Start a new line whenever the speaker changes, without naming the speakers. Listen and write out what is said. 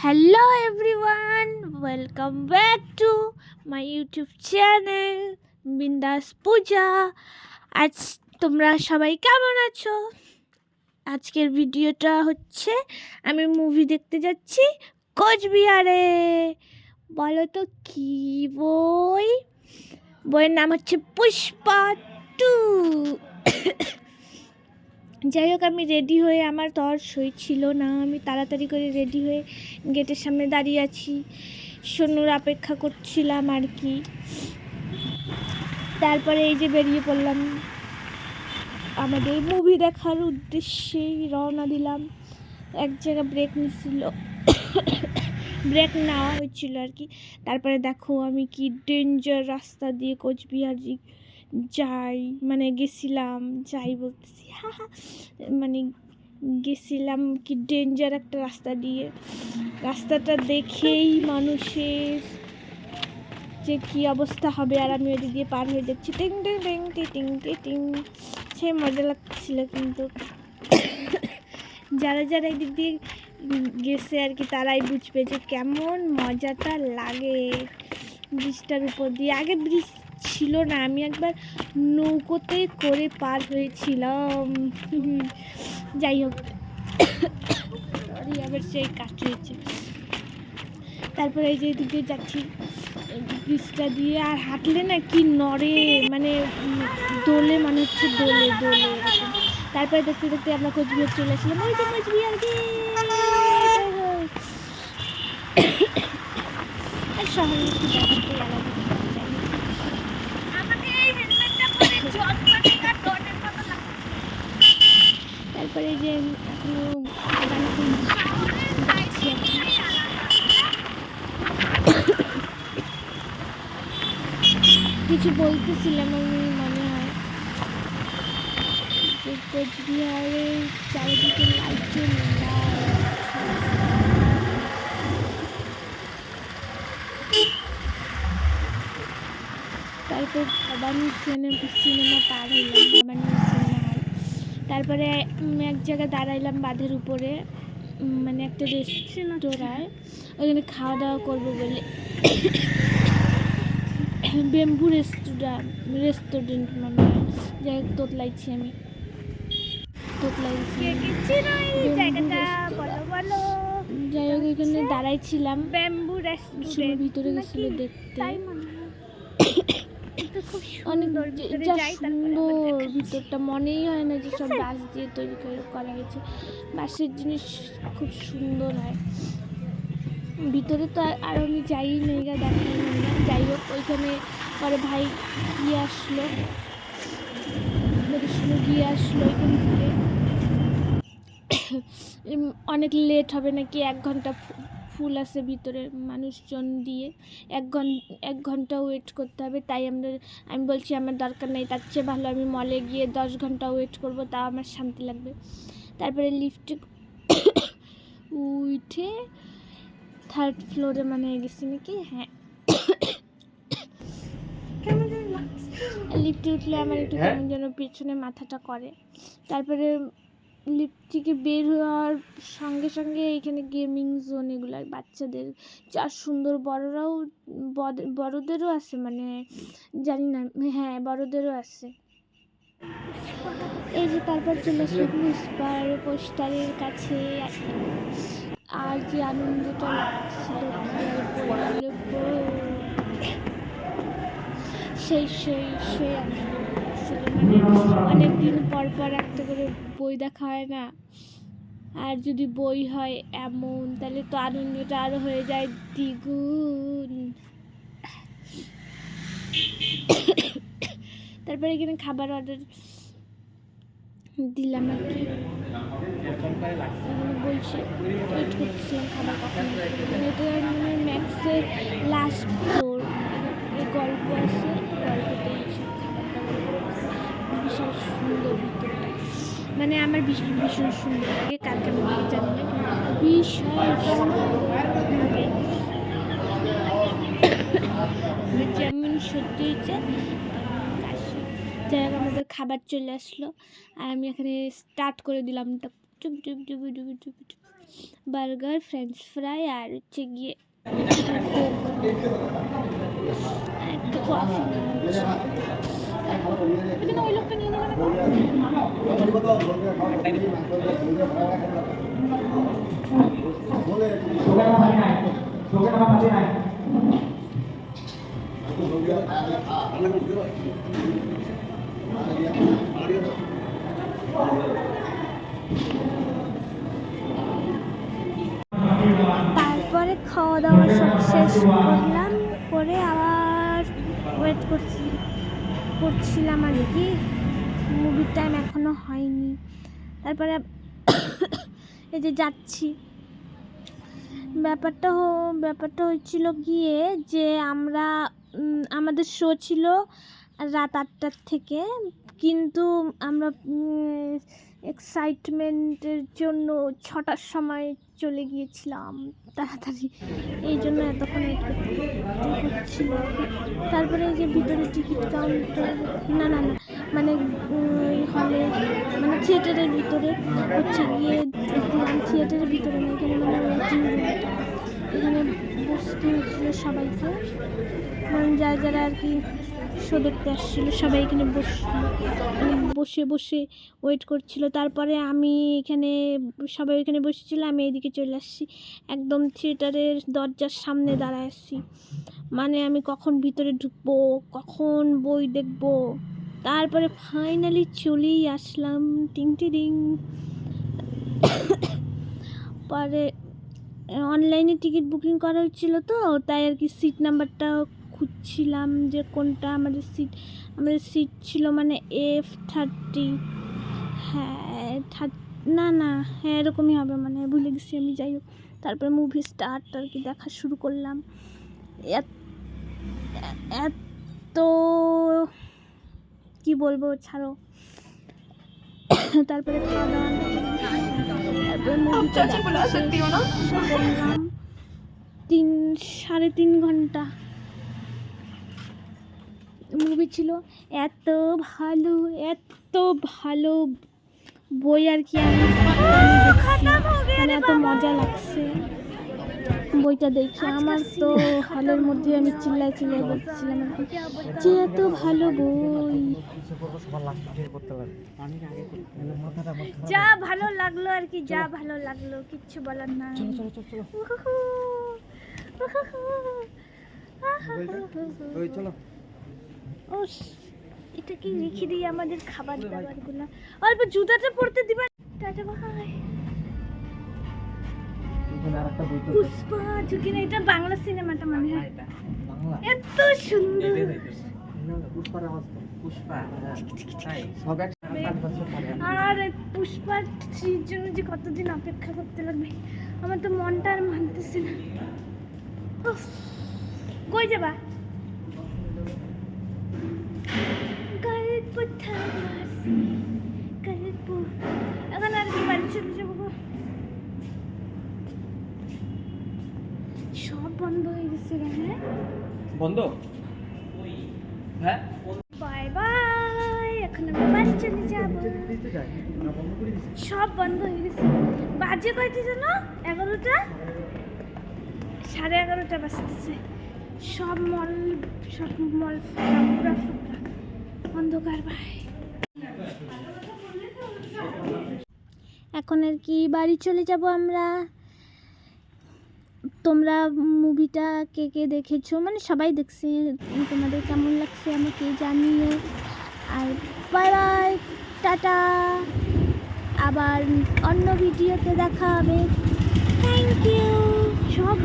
Hello everyone, welcome back to my YouTube channel বিন্দাস পূজা। আজ তোমরা সবাই কেমন আছো? আজকের ভিডিওটা হচ্ছে আমি মুভি দেখতে যাচ্ছি কোচবিহারে। বলো তো কি বই? বইয়ের নাম হচ্ছে পুষ্পা 2। যাই হোক, আমি রেডি হয়ে, আমার তর সই ছিল না, আমি তাড়াতাড়ি করে রেডি হয়ে গেটের সামনে দাঁড়িয়ে আছি, সোনুর অপেক্ষা করছিলাম আর কি। তারপরে এই যে বেরিয়ে পড়লাম, আমাদের মুভি দেখার উদ্দেশ্যেই রওনা দিলাম। এক জায়গায় ব্রেক নিচ্ছিল, ব্রেক নেওয়া হচ্ছিল আর কি। তারপরে দেখো আমি কি ডেঞ্জার রাস্তা দিয়ে কোচবিহার বলতেছি মানে গেছিলাম কি ডেঞ্জার একটা রাস্তা দিয়ে। রাস্তাটা দেখেই মানুষের যে কি অবস্থা হবে, আর আমি ওদিক দিয়ে পার হয়ে যাচ্ছি, টিং টিং টিং টিং টিং টিং। সে মজা লাগছিল। কিন্তু যারা যারা এদিক দিয়ে গেছে আর কি, তারাই বুঝবে যে কেমন মজাটা লাগে ব্রিজটার উপর দিয়ে। আগে ব্রিজ ছিল না, আমি একবার নৌকোতে করে পার হয়েছিলাম। যাই হোক, আবার সেই কাজ হয়েছে। তারপরে এই যে এদিকে যাচ্ছি ব্রিজটা দিয়ে, আর হাঁটলে না কি নড়ে, মানে দোলে, মানে হচ্ছে দোলে দোলে এরকম। তারপরে দেখতে দেখতে আমরা কোচবিহার চলে আসলাম। ওই যে কোচবিহার শহরে একটু দেখাতে আলাদা। তারপরে যে এখনো কিছু বলতেছিলাম আমি, মনে হয় যে কোচবিহারের চারিদিকে লাইটের তারপর ভবানী সিনেমা পার হইলাম, ভবানী সিনেমা হল। তারপরে এক জায়গায় দাঁড়াইলাম বাঁধের উপরে, মানে একটা রেস্টুরেন্ট, ওইখানে খাওয়া দাওয়া করবো বলে। বেম্বু রেস্টুরেন্ট মানে, যাই হোক তোতলাইছি আমি, যাই হোক এখানে দাঁড়াইছিলাম। বেম্বু রেস্টুরেন্ট ভিতরে গেছিল দেখতে, অনেক যা সুন্দর ভিতরটা, মনেই হয় না যে সব বাঁশ দিয়ে তৈরি করা হয়েছে। বাঁশের জিনিস খুব সুন্দর হয় ভিতরে। তো আর আমি যাই মেয়েরা দেখাই না। যাই হোক, ওইখানে পরে ভাই গিয়ে আসলো ওইখান থেকে। অনেক লেট হবে নাকি, 1 ঘন্টা ফুল আছে ভিতরে মানুষজন দিয়ে, 1 ঘন্টা ওয়েট করতে হবে। তাই আমি বলছি আমার দরকার নেই, তার চেয়ে ভালো আমি মলে গিয়ে 10 ঘন্টা ওয়েট করবো, তাও আমার শান্তি লাগবে। তারপরে লিফটে উঠে 3rd ফ্লোরে মানে গেছি নাকি, হ্যাঁ। লিফটে উঠলে আমার একটু কেমন যেন পেছনে মাথাটা করে। তারপরে লিফট থেকে বের হওয়ার সঙ্গে সঙ্গে এখানে গেমিং জোন, এগুলো বাচ্চাদের যা সুন্দর, বড়দেরও আছে, মানে জানি না, হ্যাঁ বড়দেরও আছে। এই যে তারপর চলে আসলো পুষ্পার পোস্টারের কাছে, আর যে আনন্দটা লাগছিল সেই আনন্দ লাগছিল। মানে অনেকদিন পর একটা করে বই দেখা হয় না, আর যদি বই হয় এমন, তাহলে তো আনন্দটা আরো হয়ে যায় দ্বিগুণ। তারপরে এখানে খাবার অর্ডার দিলাম আর কি, বলছে ওয়েট করতেছিলাম খাবার কখন। এটা মানে ম্যাক্সের লাস্ট ফ্লোর, গল্প আছে, গল্পতে এইসব খাবার দাবার বিশাল সুন্দর ভিতরটা, মানে আমার ভীষণ সুন্দর লাগে। কার কেমন লাগে জানি না, কিন্তু বিশাল সুন্দর লাগে। যেমন সত্যি হচ্ছে কাশি। যাই হোক, আমাদের খাবার চলে আসলো, আর আমি এখানে স্টার্ট করে দিলাম, টুপ টুপ টুপ টুপ টুপ টুপ। বার্গার, ফ্রেঞ্চ ফ্রাই আর হচ্ছে গিয়ে একটা কফি। ওই লোকটা নিয়ে নেবে তারপরে খাওয়া দাওয়া সব শেষ করলাম, করে আবার ওয়েট করছিলাম আর কি। মুভির টাইম এখনো হয়নি। তারপরে এই যে যাচ্ছি। ব্যাপারটা হচ্ছিল গিয়ে যে আমাদের শো ছিল রাত 8টার থেকে, কিন্তু আমরা এক্সাইটমেন্টের জন্য 6টার সময় চলে গিয়েছিলাম তাড়াতাড়ি, এই জন্য এতক্ষণ ওয়েট করতে হচ্ছিল। তারপরে এই যে ভিতরে টিকিট কাউন্টার, না মানে হলে মানে থিয়েটারের ভিতরে হচ্ছে গিয়ে, থিয়েটারের ভিতরে না, এখানে মানে এখানে বসতে হচ্ছিলো সবাইকে, মানে যারা আর কি শো দেখতে আসছিলো সবাই এখানে বসে ওয়েট করছিল। তারপরে সবাই এখানে বসেছিল, আমি এইদিকে চলে আসছি, একদম থিয়েটারের দরজার সামনে দাঁড়ায় আসছি। মানে আমি কখন ভিতরে ঢুকবো, কখন বই দেখবো। তারপরে ফাইনালি চলেই আসলাম, টিং। পরে অনলাইনে টিকিট বুকিং করা হচ্ছিলো তো, তাই আর কি সিট নাম্বারটা খুঁজছিলাম যে কোনটা আমাদের সিট ছিল, মানে F30, হ্যাঁ হ্যাঁ এরকমই হবে, মানে ভুলে গেছি আমি। যাই হোক, তারপরে মুভি স্টার্ট আর কি দেখা শুরু করলাম। এত কি বলবো, ছাড়ো। তারপরে খাওয়া দাওয়া, তারপরে মুভিটা দেখলাম 3.5 ঘন্টা মুভি ছিল। এত ভালো বই আর কি, আমি মানে এত মজা লাগছে বইটা দেখে। আমার তো হলের মধ্যে আমি চিল্লায় বলছিলাম যে এত ভালো বই। যা ভালো লাগলো আর কি, কিচ্ছু বলার না। এটা কি রেখে দিই আমাদের খাবার দাবার গুলো, অল্প জুতাটা পরতে দিবা। টাটা ভাই। পুষ্পা ঝুঁকি না, এটা বাংলা সিনেমাটা মনে হয়। এত সুন্দর। আর পুষ্পা 3 জন্য যে কতদিন অপেক্ষা করতে লাগবে, আমার তো মনটা আর মানতেছে না। কই যাবা? এখন আর কি বাড়ি চলে যাবো। সব বন্ধ হয়ে গেছে। হ্যাঁ
বন্ধ, হ্যাঁ
বাই বাই। এখন আমি বাড়ি চলে যাবো। সব বন্ধ হয়ে গেছে। বাজে কয়টা জানো? 11টা, 11:30 বাজতেছে। সব মল পুরা অন্ধকার ভাই। এখন আর কি বাড়ি চলে যাব আমরা। তোমরা মুভিটা কে দেখেছো, মানে সবাই দেখছে, তোমাদের কেমন লাগছে আমাকে জানিও। আর বাই বাই, টাটা। আবার অন্য ভিডিওতে দেখা হবে। Thank you. সব